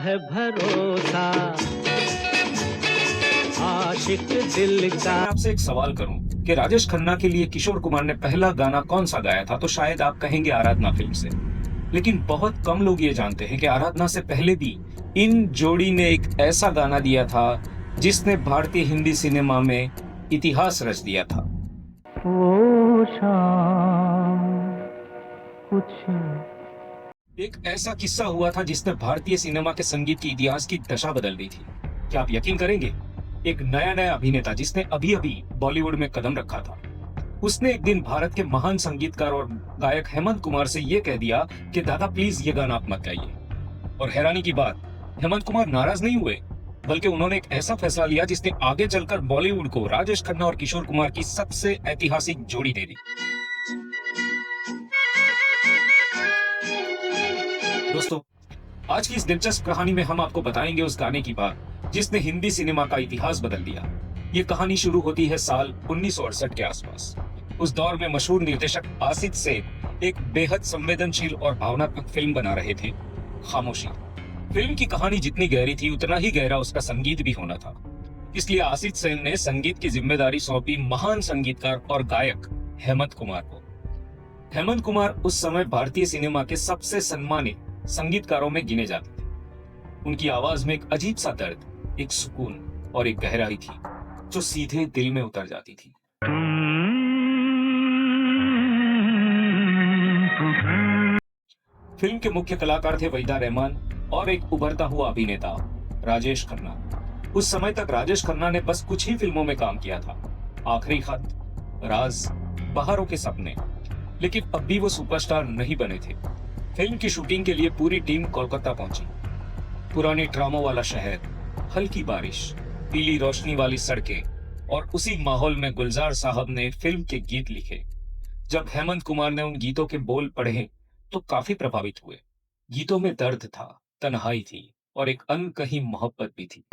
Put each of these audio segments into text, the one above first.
है भरोसा आशिक दिल का। मैं आपसे एक सवाल करूं कि राजेश खन्ना के लिए किशोर कुमार ने पहला गाना कौन सा गाया था, तो शायद आप कहेंगे आराधना फिल्म से। लेकिन बहुत कम लोग ये जानते हैं कि आराधना से पहले भी इन जोड़ी ने एक ऐसा गाना दिया था जिसने भारतीय हिंदी सिनेमा में इतिहास रच दिया था। वो शाम कुछ एक ऐसा किस्सा हुआ था जिसने भारतीय सिनेमा के संगीत के इतिहास की दशा बदल दी थी। क्या आप यकीन करेंगे? एक नया अभिनेता जिसने अभी अभी बॉलीवुड में कदम रखा था, उसने एक दिन भारत के महान संगीतकार और गायक हेमंत कुमार से यह कह दिया कि दादा प्लीज ये गाना आप मत गाइए। और हैरानी की बात, हेमंत कुमार नाराज नहीं हुए, बल्कि उन्होंने एक ऐसा फैसला लिया जिसने आगे चलकर बॉलीवुड को राजेश खन्ना और किशोर कुमार की सबसे ऐतिहासिक जोड़ी दे दी। दोस्तों, आज की इस दिलचस्प कहानी में हम आपको बताएंगे उस गाने की बात जिसने हिंदी सिनेमा का इतिहास बदल दिया। ये कहानी शुरू होती है साल 1968 के आसपास। उस दौर में मशहूर निर्देशक आसिफ सेन एक बेहद संवेदनशील और भावनात्मक फिल्म बना रहे थे, खामोशी। फिल्म की कहानी जितनी गहरी थी उतना ही गहरा उसका संगीत भी होना था। इसलिए आसिफ सेन ने संगीत की जिम्मेदारी सौंपी महान संगीतकार और गायक हेमंत कुमार को। हेमंत कुमार उस समय भारतीय सिनेमा के सबसे सम्मानित संगीतकारों में गिने जाते थे। उनकी आवाज में एक अजीब सा दर्द, एक सुकून और एक गहराई थी जो सीधे दिल में उतर जाती थी। फिल्म के मुख्य कलाकार थे वहीदा रहमान और एक उभरता हुआ अभिनेता राजेश खन्ना। उस समय तक राजेश खन्ना ने बस कुछ ही फिल्मों में काम किया था, आखिरी खत, राज, बहारों के सपने। लेकिन अब भी वो सुपरस्टार नहीं बने थे। फिल्म की शूटिंग के लिए पूरी टीम कोलकाता पहुंची। पुरानी ट्रामों वाला शहर, हल्की बारिश, पीली रोशनी वाली सड़कें और उसी माहौल में गुलजार साहब ने फिल्म के गीत लिखे। जब हेमंत कुमार ने उन गीतों के बोल पढ़े तो काफी प्रभावित हुए। गीतों में दर्द था, तन्हाई थी और एक अनकही मोहब्बत भी थी।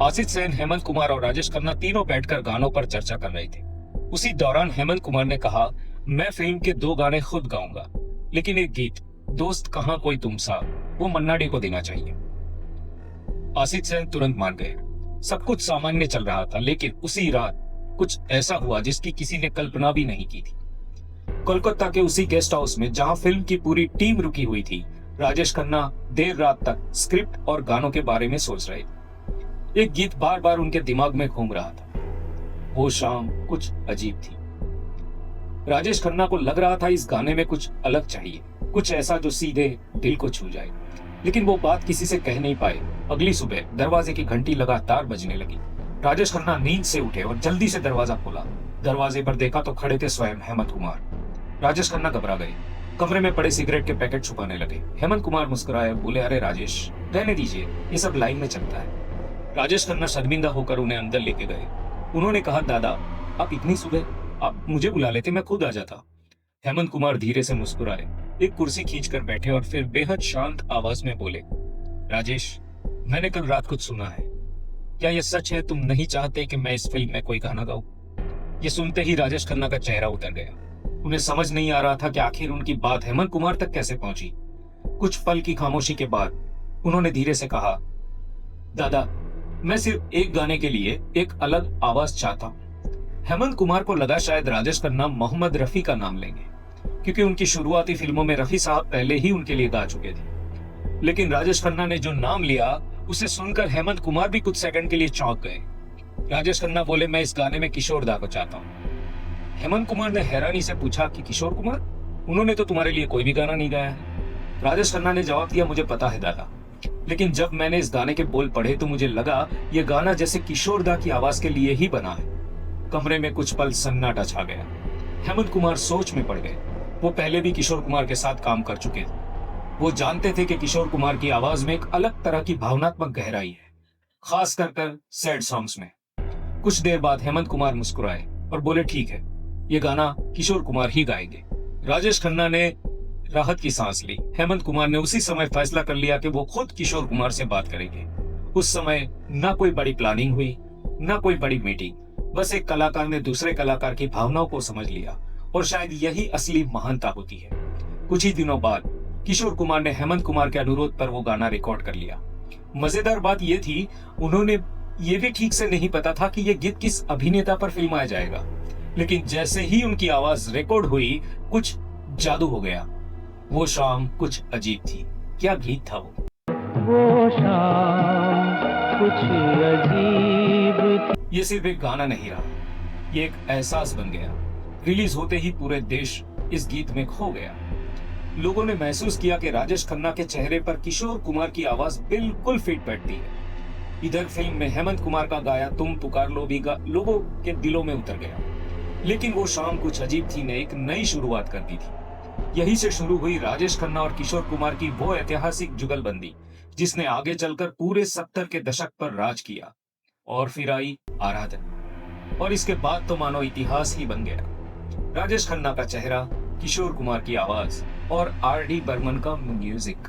आसिफ सेन, हेमंत कुमार और राजेश खन्ना तीनों बैठकर गानों पर चर्चा कर रहे थे। उसी दौरान हेमंत कुमार ने कहा, मैं फिल्म के 2 गाने खुद गाऊंगा, लेकिन एक गीत दोस्त कहां कोई तुम सा वो मन्ना डे को देना चाहिए। आसिफ सेन तुरंत मान गए। सब कुछ सामान्य चल रहा था, लेकिन उसी रात कुछ ऐसा हुआ जिसकी किसी ने कल्पना भी नहीं की थी। कोलकाता के उसी गेस्ट हाउस में जहां फिल्म की पूरी टीम रुकी हुई थी, राजेश खन्ना देर रात तक स्क्रिप्ट और गानों के बारे में सोच रहे थे। एक गीत बार बार उनके दिमाग में घूम रहा था, वो शाम कुछ अजीब थी। राजेश खन्ना को लग रहा था इस गाने में कुछ अलग चाहिए, कुछ ऐसा जो सीधे दिल को छू जाए, लेकिन वो बात किसी से कह नहीं पाए। अगली सुबह दरवाजे की घंटी लगातार बजने लगी। राजेश खन्ना नींद से उठे और जल्दी से दरवाजा खोला। दरवाजे पर देखा तो खड़े थे स्वयं हेमंत कुमार। राजेश खन्ना घबरा गए, कमरे में पड़े सिगरेट के पैकेट छुपाने लगे। हेमंत कुमार मुस्कुराए, बोले, अरे राजेश, रहने दीजिए, ये सब लाइन में चलता है। राजेश खन्ना शर्मिंदा होकर उन्हें अंदर लेके गए। उन्होंने कहा, दादा आप इतनी सुबह, आप मुझे बुला लेते, मैं खुद आ जाता। हेमंत कुमार धीरे से मुस्कुराए, एक कुर्सी खींचकर बैठे और फिर बेहद शांत आवाज में बोले, राजेश, मैंने कल रात कुछ सुना है। क्या यह सच है? तुम नहीं चाहते कि मैं इस फिल्म में कोई गाना गाऊं? ये सुनते ही राजेश खन्ना का चेहरा उतर गया। उन्हें समझ नहीं आ रहा था कि आखिर उनकी बात हेमंत कुमार तक कैसे पहुंची। कुछ पल की खामोशी के बाद उन्होंने धीरे से कहा, दादा, मैं सिर्फ एक गाने के लिए एक अलग आवाज चाहता हूं। हेमंत कुमार को लगा शायद राजेश खन्ना मोहम्मद रफी का नाम लेंगे, क्योंकि उनकी शुरुआती फिल्मों में रफी साहब पहले ही उनके लिए गा चुके थे। लेकिन राजेश खन्ना ने जो नाम लिया उसे सुनकर हेमंत कुमार भी कुछ सेकंड के लिए चौंक गए। राजेश खन्ना बोले, मैं इस गाने में किशोर दा को चाहता हूँ। हेमंत कुमार ने हैरानी से पूछा कि किशोर कुमार? उन्होंने तो तुम्हारे लिए कोई भी गाना नहीं गाया है। राजेश खन्ना ने जवाब दिया, मुझे पता है दादा, लेकिन जब मैंने इस गाने के बोल पढ़े तो मुझे लगा यह गाना जैसे किशोर दा की आवाज के लिए ही बना है। कमरे में कुछ पल सन्नाटा छा गया। हेमंत कुमार सोच में पड़ गए। वो पहले भी किशोर कुमार के साथ काम कर चुके थे। वो जानते थे कि किशोर कुमार की आवाज में एक अलग तरह की भावनात्मक गहराई है, खास कर सैड सॉन्ग्स में। कुछ देर बाद हेमंत कुमार मुस्कुराए और बोले, ठीक है, ये गाना किशोर कुमार ही गाएंगे। राजेश खन्ना ने राहत की सांस ली। हेमंत कुमार ने उसी समय फैसला कर लिया कि वो खुद किशोर कुमार से बात करेंगे। उस समय ना कोई बड़ी प्लानिंग हुई, ना कोई बड़ी मीटिंग, बस एक कलाकार ने दूसरे कलाकार की भावनाओं को समझ लिया, और शायद यही असली महानता होती है। कुछ ही दिनों बाद किशोर कुमार ने हेमंत कुमार के अनुरोध पर वो गाना रिकॉर्ड कर लिया। मजेदार बात यह थी, उन्होंने ये भी ठीक से नहीं पता था कि यह गीत किस अभिनेता पर फिल्माया जाएगा, लेकिन जैसे ही उनकी आवाज रिकॉर्ड हुई, कुछ जादू हो गया। वो शाम कुछ अजीब थी। क्या गीत था वो शाम कुछ अजीब थी। ये सिर्फ एक गाना नहीं रहा, ये एक एहसास बन गया। रिलीज होते ही पूरे देश इस गीत में खो गया। लोगों ने महसूस किया कि राजेश खन्ना के चेहरे पर किशोर कुमार की आवाज बिल्कुल फिट बैठती है। इधर फिल्म में हेमंत कुमार का गाया तुम पुकार लो भी लोगों के दिलों में उतर गया। लेकिन वो शाम कुछ अजीब थी ने एक नई शुरुआत कर दी थी। यहीं से शुरू हुई राजेश खन्ना और किशोर कुमार की वो ऐतिहासिक जुगलबंदी, जिसने आगे चलकर पूरे 70 के दशक पर राज किया। और फिर आई आराधना, और इसके बाद तो मानो इतिहास ही बन गया। राजेश खन्ना का चेहरा, किशोर कुमार की आवाज और आर.डी. बर्मन का म्यूजिक,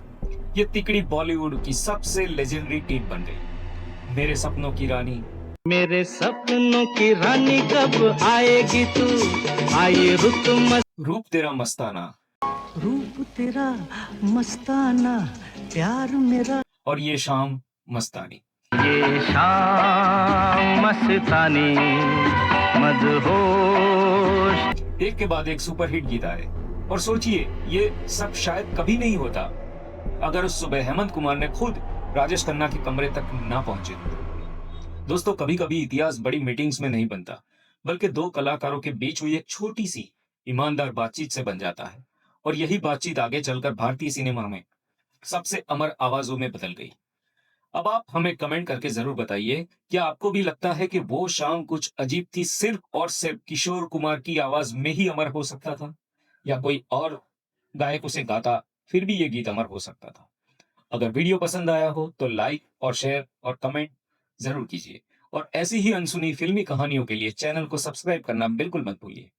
ये तिकड़ी बॉलीवुड की सबसे लेजेंडरी टीम बन गई। मेरे सपनों की रानी, मेरे सपनों की रानी कब आएगी तू, आए रूप तेरा मस्ताना, रूप तेरा मस्ताना, प्यार मेरा, और ये शाम मस्तानी। ये शाम मस्तानी मदहोश। एक के बाद एक सुपरहिट गीत आए, और सोचिए ये सब शायद कभी नहीं होता अगर उस सुबह हेमंत कुमार ने खुद राजेश खन्ना के कमरे तक ना पहुंचे। दोस्तों, कभी कभी इतिहास बड़ी मीटिंग्स में नहीं बनता, बल्कि दो कलाकारों के बीच हुई एक छोटी सी ईमानदार बातचीत से बन जाता है। और यही बातचीत आगे चलकर भारतीय सिनेमा में सबसे अमर आवाजों में बदल गई। अब आप हमें कमेंट करके जरूर बताइए, क्या आपको भी लगता है कि वो शाम कुछ अजीब थी सिर्फ और सिर्फ किशोर कुमार की आवाज में ही अमर हो सकता था, या कोई और गायक उसे गाता फिर भी ये गीत अमर हो सकता था? अगर वीडियो पसंद आया हो तो लाइक और शेयर और कमेंट जरूर कीजिए, और ऐसी ही अनसुनी फिल्मी कहानियों के लिए चैनल को सब्सक्राइब करना बिल्कुल मत भूलिए।